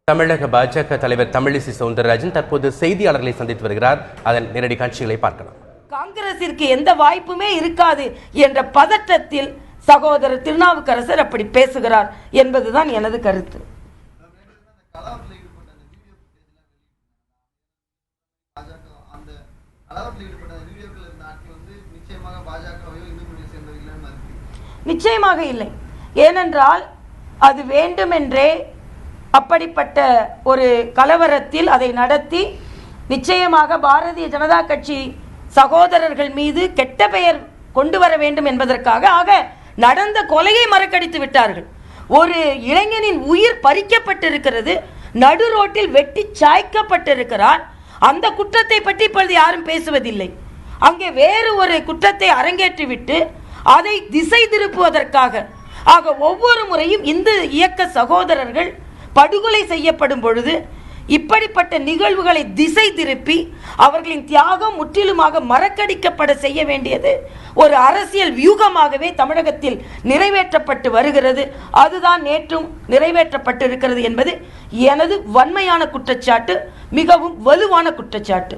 தமிழக பாஜக தலைவர் தமிழிசை சவுந்தரராஜன் தற்போது செய்தியாளர்களை சந்தித்து வருகிறார். அதன் நேரடி காட்சிகளை பார்க்கலாம். காங்கிரசிற்கு எந்த வாய்ப்புமே இருக்காது என்ற பதற்றத்தில் சகோதரர் திருநாவுக்கரசர் அப்படி பேசுகிறார் என்பதுதான் எனது கருத்து. நிச்சயமாக இல்லை. ஏனென்றால் அது வேண்டுமென்றே அப்படிப்பட்ட ஒரு கலவரத்தில் அதை நடத்தி நிச்சயமாக பாரதிய ஜனதா கட்சி சகோதரர்கள் மீது கெட்ட பெயர் கொண்டு வர வேண்டும் என்பதற்காக நடந்த கொலையை மறக்கடித்து விட்டார்கள். ஒரு இளைஞனின் உயிர் பறிக்கப்பட்டிருக்கிறது, நடு ரோட்டில் வெட்டி சாய்க்கப்பட்டிருக்கிறார். அந்த குற்றத்தை பற்றி இப்பொழுது யாரும் பேசுவதில்லை. அங்கே வேறு ஒரு குற்றத்தை அரங்கேற்றிவிட்டு அதை திசை திருப்புவதற்காக ஒவ்வொரு முறையும் இந்த இயக்க சகோதரர்கள் படுகொலை செய்யப்படும் பொழுது இப்படிப்பட்ட நிகழ்வுகளை திசை திருப்பி அவர்களின் தியாகம் முற்றிலுமாக மறக்கடிக்கப்பட செய்ய வேண்டியது ஒரு அரசியல் வியூகமாகவே தமிழகத்தில் நிறைவேற்றப்பட்டு வருகிறது. அதுதான் நேற்றும் நிறைவேற்றப்பட்டிருக்கிறது என்பது எனது வன்மையான குற்றச்சாட்டு, மிகவும் வலுவான குற்றச்சாட்டு.